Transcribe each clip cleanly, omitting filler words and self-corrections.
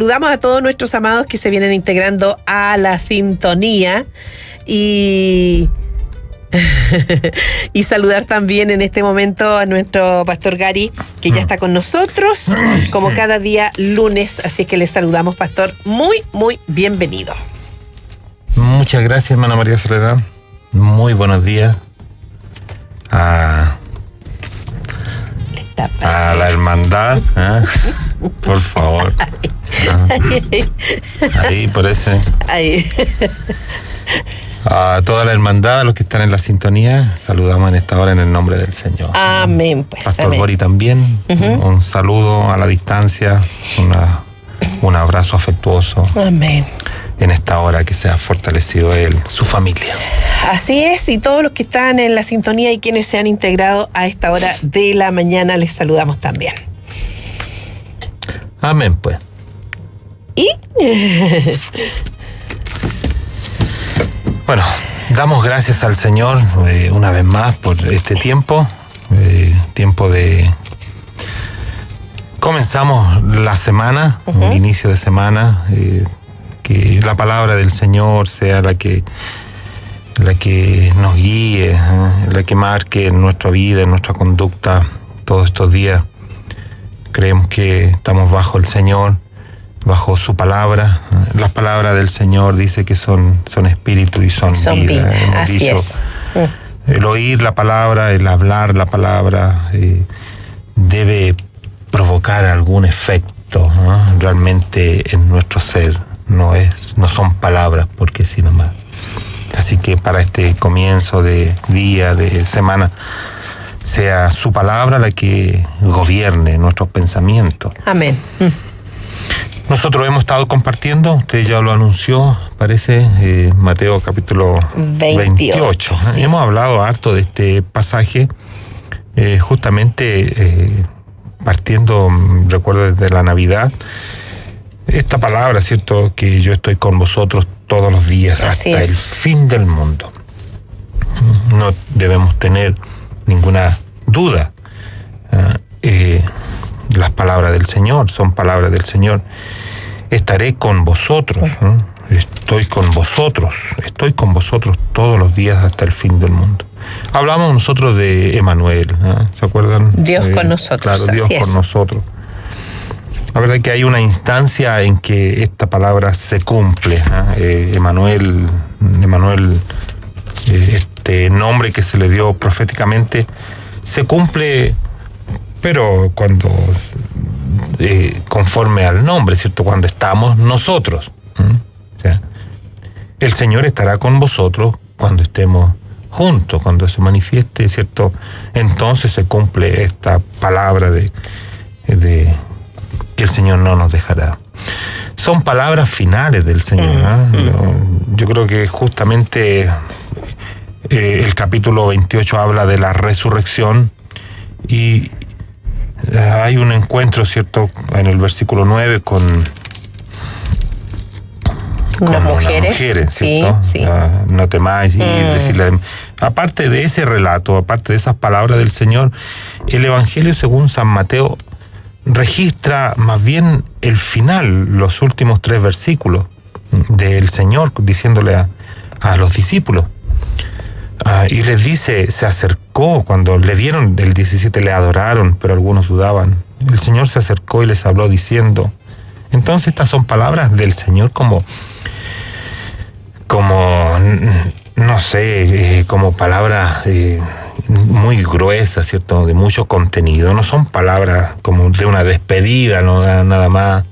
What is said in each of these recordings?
saludamos a todos nuestros amados que se vienen integrando a la sintonía y saludar también en este momento a nuestro pastor Gary, que ya está con nosotros como cada día lunes, así es que les saludamos, pastor, muy bienvenido. Muchas gracias, hermana María Soledad. Muy buenos días a la hermandad, por favor. Ahí, por ese. Ahí. A toda la hermandad, a los que están en la sintonía, saludamos en esta hora en el nombre del Señor. Amén, pues. Pastor amén. Bori también, un saludo a la distancia, un abrazo afectuoso. Amén. En esta hora que sea fortalecido él, su familia. Así es, y todos los que están en la sintonía y quienes se han integrado a esta hora de la mañana, les saludamos también. Amén, pues. ¿Y? Bueno, damos gracias al Señor una vez más por este tiempo, tiempo de... Comenzamos la semana, un inicio de semana, que la palabra del Señor sea la que nos guíe, la que marque nuestra vida, nuestra conducta todos estos días. Creemos que estamos bajo el Señor, bajo su palabra. Las palabras del Señor dice que son espíritu y son vida. Hemos así dicho, es. El oír la palabra, el hablar la palabra, debe provocar algún efecto, ¿no? Realmente en nuestro ser. No son palabras porque sí nomás. Así que para este comienzo de día, de semana, sea su palabra la que gobierne nuestros pensamientos. Amén. Nosotros hemos estado compartiendo, usted ya lo anunció, parece, Mateo capítulo 28. Sí. Hemos hablado harto de este pasaje, justamente partiendo, recuerdo, desde la Navidad. Esta palabra, ¿cierto? Que yo estoy con vosotros todos los días hasta el fin del mundo. No debemos tener ninguna duda. Las palabras del Señor son palabras del Señor. Estaré con vosotros. Estoy con vosotros todos los días hasta el fin del mundo. Hablamos nosotros de Emmanuel, ¿se acuerdan? Dios con nosotros. Claro, Dios con nosotros. La verdad es que hay una instancia en que esta palabra se cumple. Emmanuel, este nombre que se le dio proféticamente, se cumple, pero cuando conforme al nombre, ¿cierto? Cuando estamos nosotros. O sea, el Señor estará con vosotros cuando estemos juntos, cuando se manifieste, ¿cierto? Entonces se cumple esta palabra de que el Señor no nos dejará. Son palabras finales del Señor. Yo creo que justamente el capítulo 28 habla de la resurrección y hay un encuentro, ¿cierto?, en el versículo 9 con las mujeres, ¿cierto? Sí. No temáis, y decirle, aparte de ese relato, aparte de esas palabras del Señor, el Evangelio según San Mateo registra más bien el final, los últimos 3 versículos del Señor diciéndole a los discípulos. Y les dice, se acercó, cuando le vieron, el 17 le adoraron, pero algunos dudaban. El Señor se acercó y les habló diciendo. Entonces estas son palabras del Señor como no sé, como palabras muy gruesas, ¿cierto? De mucho contenido. No son palabras como de una despedida, no nada más,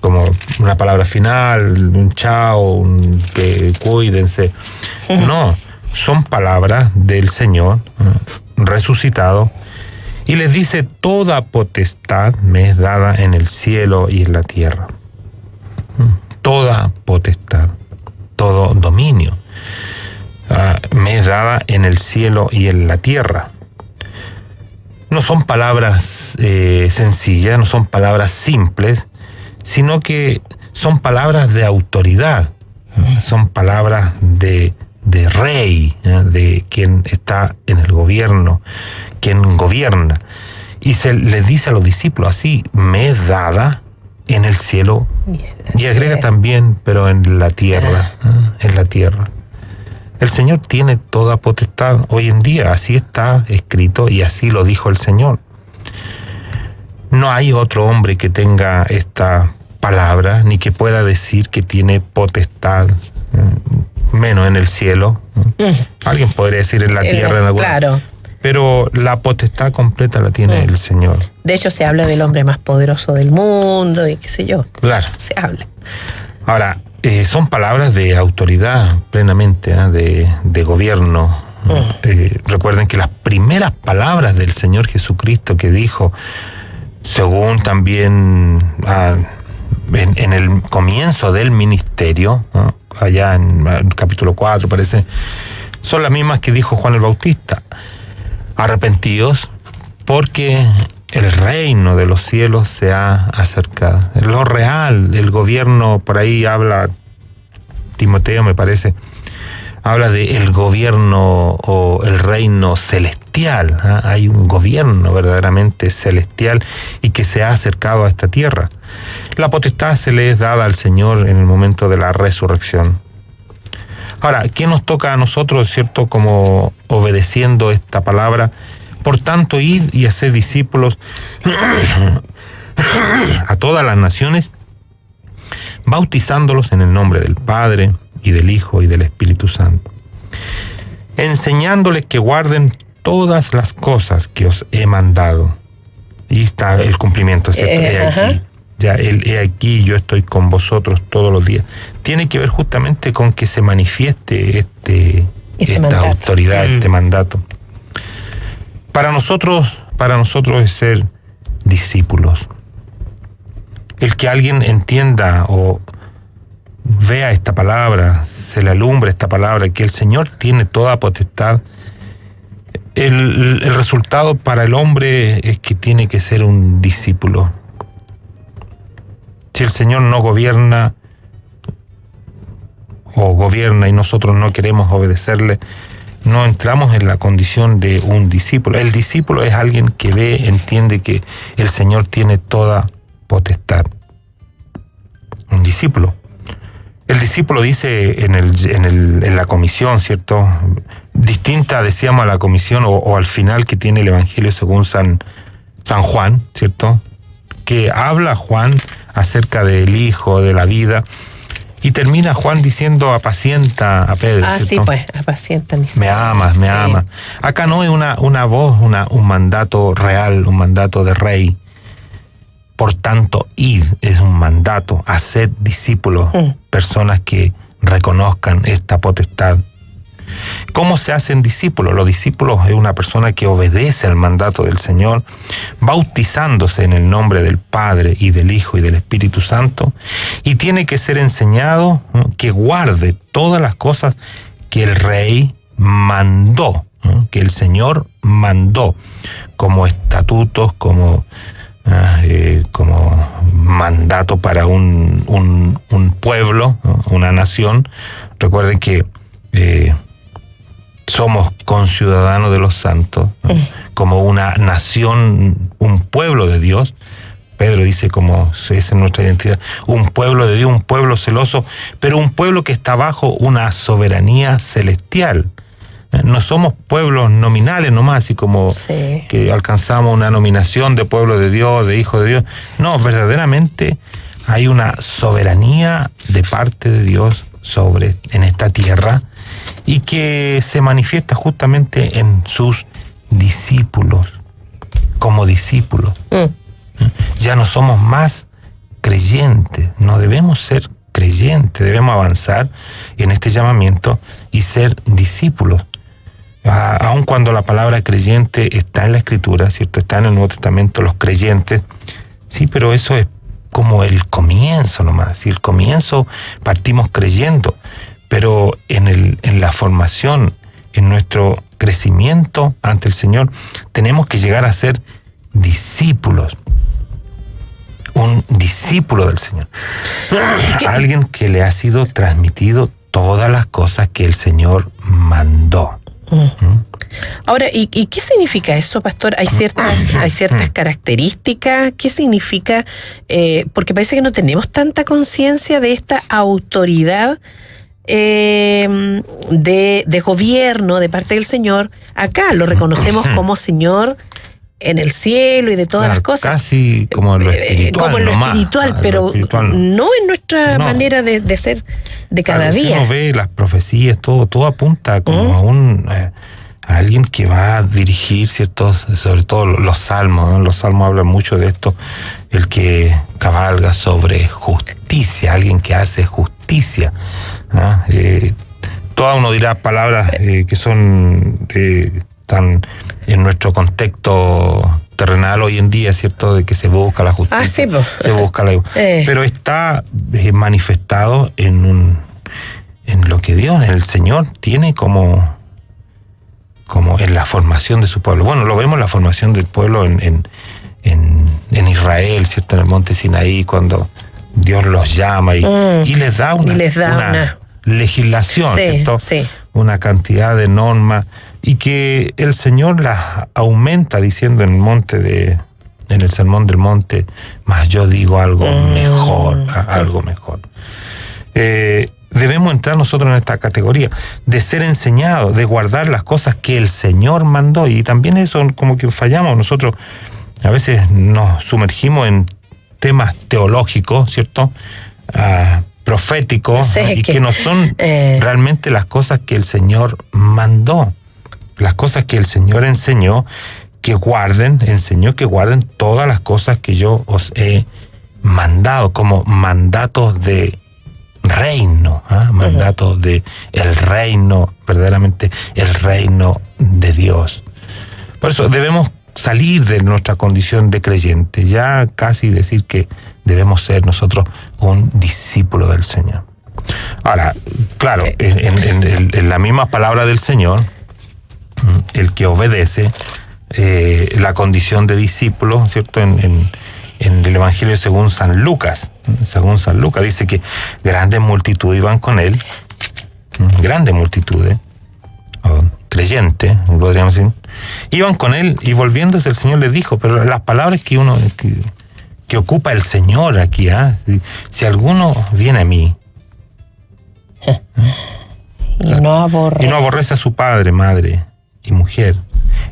como una palabra final, un chao, que cuídense. No, son palabras del Señor resucitado, y les dice: toda potestad me es dada en el cielo y en la tierra. Toda potestad, todo dominio me es dada en el cielo y en la tierra. No son palabras sencillas, no son palabras simples, sino que son palabras de autoridad, son palabras de rey, de quien está en el gobierno, quien gobierna. Y se le dice a los discípulos así: me es dada en el cielo, y agrega también, pero en la tierra, en la tierra. El Señor tiene toda potestad. Hoy en día así está escrito y así lo dijo el Señor. No hay otro hombre que tenga esta palabra, ni que pueda decir que tiene potestad, menos en el cielo. Alguien podría decir en la tierra, en alguna, claro. Pero la potestad completa la tiene el Señor. De hecho, se habla del hombre más poderoso del mundo y qué sé yo. Claro. Se habla. Ahora, son palabras de autoridad plenamente, de gobierno. Recuerden que las primeras palabras del Señor Jesucristo que dijo, según también en el comienzo del ministerio, allá en el capítulo 4 parece, son las mismas que dijo Juan el Bautista. Arrepentidos porque el reino de los cielos se ha acercado. Lo real, el gobierno, por ahí habla Timoteo, me parece, habla de el gobierno o el reino celestial. Hay un gobierno verdaderamente celestial y que se ha acercado a esta tierra. La potestad se le es dada al Señor en el momento de la resurrección. Ahora, ¿qué nos toca a nosotros, cierto, como obedeciendo esta palabra? Por tanto, id y haced discípulos a todas las naciones, bautizándolos en el nombre del Padre, y del Hijo, y del Espíritu Santo, enseñándoles que guarden todas las cosas que os he mandado. Y está el cumplimiento, ¿cierto? He aquí. Ya he aquí, yo estoy con vosotros todos los días. Tiene que ver justamente con que se manifieste esta mandato. Autoridad, este mandato. Para nosotros es ser discípulos. El que alguien entienda o vea esta palabra, se le alumbre esta palabra, que el Señor tiene toda potestad. El resultado para el hombre es que tiene que ser un discípulo. Si el Señor no gobierna o gobierna y nosotros no queremos obedecerle, no entramos en la condición de un discípulo. El discípulo es alguien que ve, entiende que el Señor tiene toda potestad. Un discípulo. El discípulo dice en la comisión, ¿cierto? Distinta, decíamos, a la comisión o al final que tiene el Evangelio según San Juan, ¿cierto? Que habla Juan acerca del Hijo, de la vida, y termina Juan diciendo apacienta a Pedro, ¿cierto? Sí, pues, apacienta mis me amas, me amas. Acá no es una voz, un mandato real, un mandato de rey. Por tanto, id es un mandato, haced discípulos, personas que reconozcan esta potestad. ¿Cómo se hacen discípulos? Los discípulos es una persona que obedece al mandato del Señor, bautizándose en el nombre del Padre y del Hijo y del Espíritu Santo, y tiene que ser enseñado que guarde todas las cosas que el Rey mandó, que el Señor mandó, como estatutos, como mandato para un pueblo, una nación. Recuerden que somos conciudadanos de los santos, como una nación, un pueblo de Dios. Pedro dice, como es en nuestra identidad, un pueblo de Dios, un pueblo celoso, pero un pueblo que está bajo una soberanía celestial. No somos pueblos nominales nomás, así como que alcanzamos una nominación de pueblo de Dios, de hijo de Dios. No, verdaderamente hay una soberanía de parte de Dios en esta tierra, y que se manifiesta justamente en sus discípulos, como discípulos. Ya no somos más creyentes, no debemos ser creyentes, debemos avanzar en este llamamiento y ser discípulos. Aun cuando la palabra creyente está en la Escritura, ¿cierto? Está en el Nuevo Testamento, los creyentes, sí, pero eso es como el comienzo nomás. Si el comienzo partimos creyendo, pero en la formación, en nuestro crecimiento ante el Señor, tenemos que llegar a ser discípulos. Un discípulo del Señor. Alguien que le ha sido transmitido todas las cosas que el Señor mandó. Ahora, ¿y qué significa eso, pastor? ¿Hay ciertas características? ¿Qué significa? Porque parece que no tenemos tanta conciencia de esta autoridad de gobierno de parte del Señor. Acá lo reconocemos como Señor en el cielo y de todas las cosas. Casi como en lo espiritual. Como en lo espiritual, pero no en nuestra manera de ser de cada día. Uno ve las profecías, todo apunta como a alguien que va a dirigir ciertos, sobre todo los salmos, ¿no? Los salmos hablan mucho de esto, el que cabalga sobre justicia, alguien que hace justicia, ¿no? Toda uno dirá palabras que son tan en nuestro contexto terrenal hoy en día, ¿cierto? De que se busca la justicia, se busca la... Pero está manifestado en lo que Dios, el Señor, tiene como en la formación de su pueblo. Bueno, lo vemos en la formación del pueblo en Israel, ¿cierto? En el monte Sinaí, cuando Dios los llama y les da una legislación, sí, ¿cierto? Sí. Una cantidad de normas, y que el Señor las aumenta diciendo en el Sermón del Monte, mas yo digo algo mejor, algo mejor. Debemos entrar nosotros en esta categoría de ser enseñados, de guardar las cosas que el Señor mandó, y también eso como que fallamos nosotros. A veces nos sumergimos en temas teológicos, ¿cierto? Proféticos, y que no son realmente las cosas que el Señor mandó, las cosas que el Señor enseñó que guarden todas las cosas que yo os he mandado, como mandatos de reino, mandatos de el reino, verdaderamente el reino de Dios. Por eso debemos salir de nuestra condición de creyente, ya casi decir que debemos ser nosotros un discípulo del Señor. Ahora, claro, en la misma palabra del Señor, el que obedece la condición de discípulo, ¿cierto? En el Evangelio según San Lucas, dice que grandes multitudes iban con él, grandes multitudes, creyentes, podríamos decir, iban con él, y volviéndose el Señor les dijo, pero las palabras que ocupa el Señor aquí, si alguno viene a mí y no aborrece a su padre, madre y mujer,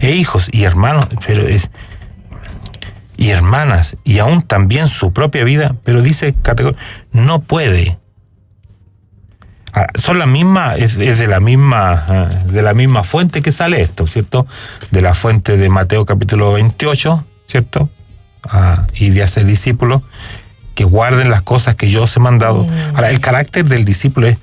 e hijos y hermanos, y hermanas, y aún también su propia vida, pero dice no puede. Son la misma, es de la misma fuente que sale esto, ¿cierto? De la fuente de Mateo capítulo 28, ¿cierto? Y de hacer discípulos que guarden las cosas que yo os he mandado. Ahora, el carácter del discípulo es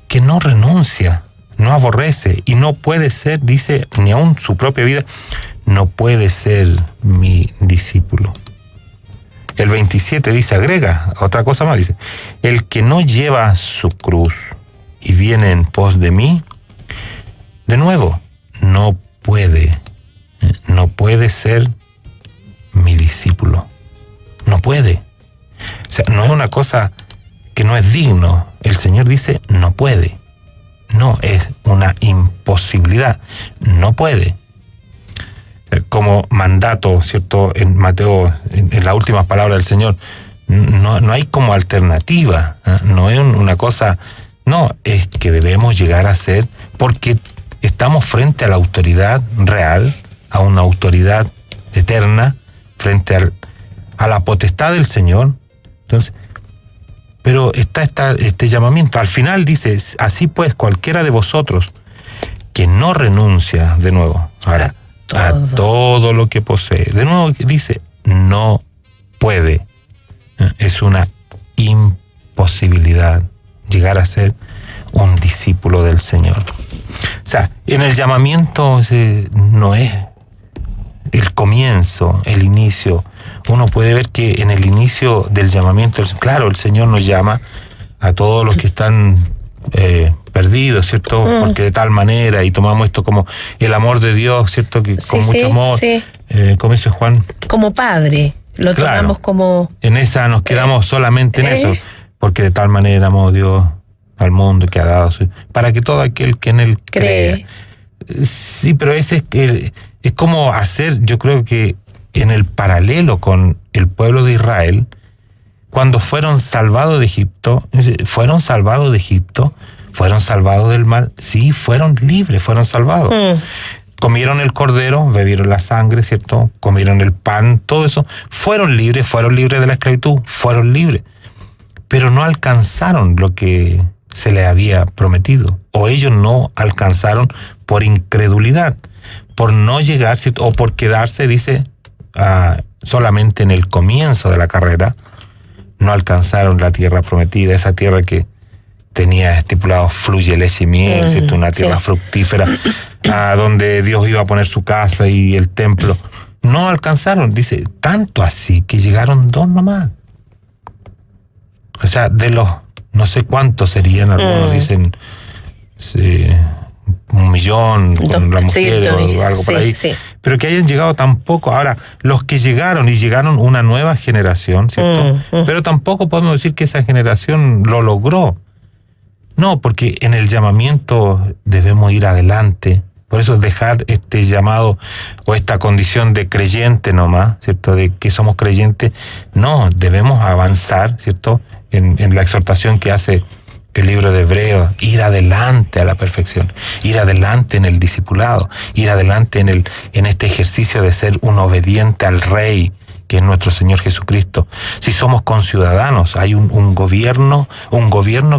que no renuncia, no aborrece, y no puede ser, dice, ni aún su propia vida, no puede ser mi discípulo. El 27 dice, agrega otra cosa más, dice, el que no lleva su cruz y viene en pos de mí, de nuevo, no puede ser mi discípulo. No puede. O sea, no es una cosa que no es digno. El Señor dice, no puede. No, es una imposibilidad. No puede. Como mandato, ¿cierto? En Mateo, en las últimas palabras del Señor, no hay como alternativa. No es una cosa... No, es que debemos llegar a ser, porque estamos frente a la autoridad real, a una autoridad eterna, frente a la potestad del Señor. Entonces, pero está este llamamiento. Al final dice, así pues, cualquiera de vosotros que no renuncia, de nuevo, ahora, a todo lo que posee, de nuevo dice, no puede. Es una imposibilidad llegar a ser un discípulo del Señor. O sea, en el llamamiento no es el comienzo, el inicio. Uno puede ver que en el inicio del llamamiento, claro, el Señor nos llama a todos los que están perdidos, ¿cierto? Porque de tal manera, y tomamos esto como el amor de Dios, ¿cierto? Que con mucho amor, como dice Juan. Como padre, lo tomamos como... En esa nos quedamos solamente en eso, porque de tal manera amó Dios al mundo que ha dado, para que todo aquel que en él cree. Sí, pero ese es como hacer, yo creo que en el paralelo con el pueblo de Israel, cuando fueron salvados de Egipto, fueron salvados del mal, sí, fueron libres, fueron salvados. Comieron el cordero, bebieron la sangre, ¿cierto? Comieron el pan, todo eso. Fueron libres de la esclavitud, fueron libres. Pero no alcanzaron lo que se les había prometido. O ellos no alcanzaron por incredulidad, por no llegar, ¿cierto? O por quedarse, dice, solamente en el comienzo de la carrera. No alcanzaron la tierra prometida, esa tierra que tenía estipulado fluye leche y miel, ¿cierto? Una tierra fructífera, donde Dios iba a poner su casa y el templo. No alcanzaron, dice, tanto así que llegaron 2 nomás. O sea, de los, no sé cuántos serían, algunos dicen 1 millón con la mujer o algo por ahí, pero que hayan llegado tan poco. Ahora, los que llegaron una nueva generación, ¿cierto? Pero tampoco podemos decir que esa generación lo logró. No, porque en el llamamiento debemos ir adelante. Por eso dejar este llamado o esta condición de creyente nomás, ¿cierto? De que somos creyentes. No, debemos avanzar, ¿cierto? En la exhortación que hace el libro de Hebreos, ir adelante a la perfección, ir adelante en el discipulado, ir adelante en este ejercicio de ser un obediente al Rey, que es nuestro Señor Jesucristo. Si somos conciudadanos, hay un gobierno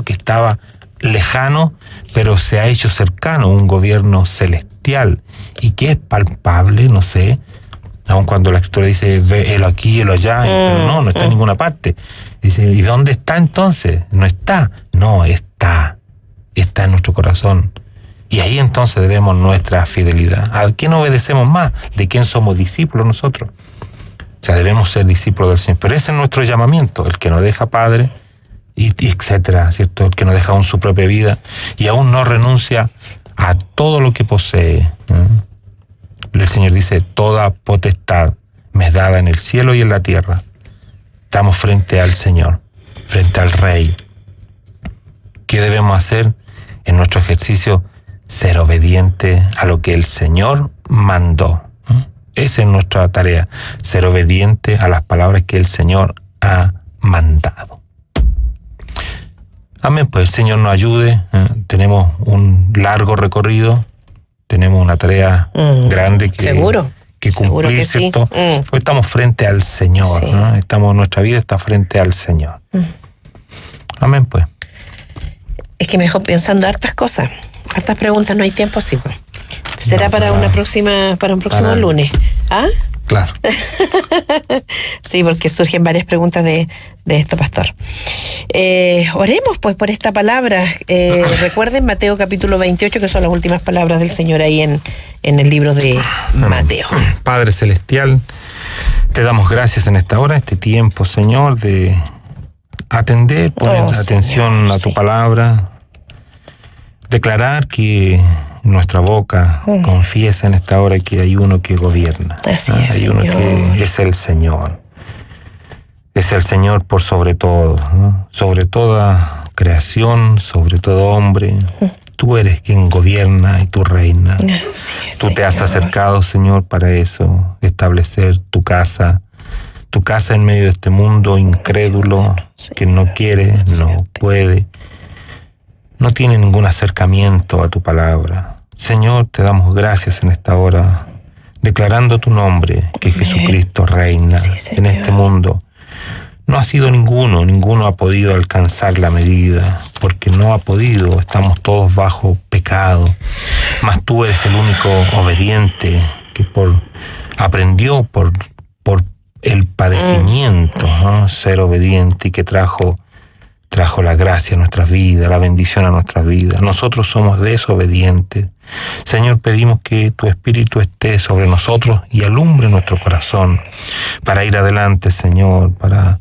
que estaba lejano, pero se ha hecho cercano, un gobierno celestial, y que es palpable, no sé, aun cuando la Escritura dice, ve él aquí, él allá, pero no está en ninguna parte. Dice, ¿y dónde está entonces? No está. No, está en nuestro corazón. Y ahí entonces debemos nuestra fidelidad. ¿A quién obedecemos más? ¿De quién somos discípulos nosotros? O sea, debemos ser discípulos del Señor. Pero ese es nuestro llamamiento, el que nos deja padre, y etcétera, ¿cierto? El que nos deja aún su propia vida y aún no renuncia a todo lo que posee. El Señor dice, toda potestad me es dada en el cielo y en la tierra. Estamos frente al Señor, frente al Rey. ¿Qué debemos hacer en nuestro ejercicio? Ser obediente a lo que el Señor mandó. Esa es nuestra tarea, ser obediente a las palabras que el Señor ha mandado. Amén, pues el Señor nos ayude. Tenemos un largo recorrido, tenemos una tarea grande que cumplir, que ¿cierto? Sí. Pues estamos frente al Señor, sí. ¿No? Nuestra vida está frente al Señor. Amén, pues. Es que me dejó pensando hartas cosas, hartas preguntas, no hay tiempo, sí. Será para un próximo lunes. ¿Ah? Claro. Sí, porque surgen varias preguntas de esto, pastor. Oremos pues por esta palabra. Recuerden Mateo capítulo 28, que son las últimas palabras del Señor ahí en el libro de Mateo. Padre Celestial, te damos gracias en esta hora, este tiempo, Señor, de atender, poner atención Señor, a tu palabra, declarar que nuestra boca confiesa en esta hora que hay uno que gobierna. Así es, hay uno que es el Señor. Es el Señor por sobre todo, ¿no? Sobre toda creación, sobre todo hombre. Tú eres quien gobierna y tú reinas. Tú te has acercado, Señor, para eso, establecer tu casa en medio de este mundo incrédulo, que no quiere, no puede, no tiene ningún acercamiento a tu palabra. Señor, te damos gracias en esta hora, declarando tu nombre, que Jesucristo reina en este mundo. No ha sido ninguno ha podido alcanzar la medida, porque no ha podido, estamos todos bajo pecado. Mas tú eres el único obediente que aprendió por el padecimiento, ¿no? Ser obediente, y que trajo la gracia a nuestras vidas, la bendición a nuestras vidas. Nosotros somos desobedientes. Señor, pedimos que tu Espíritu esté sobre nosotros y alumbre nuestro corazón para ir adelante, Señor, para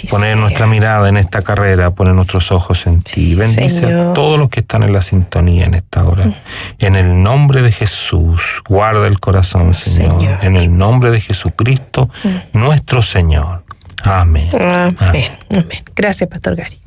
poner nuestra mirada en esta carrera, poner nuestros ojos en ti. Bendice a todos los que están en la sintonía en esta hora. En el nombre de Jesús, guarda el corazón, Señor. En el nombre de Jesucristo, nuestro Señor. Amén. Amén. Gracias, Pastor Gary.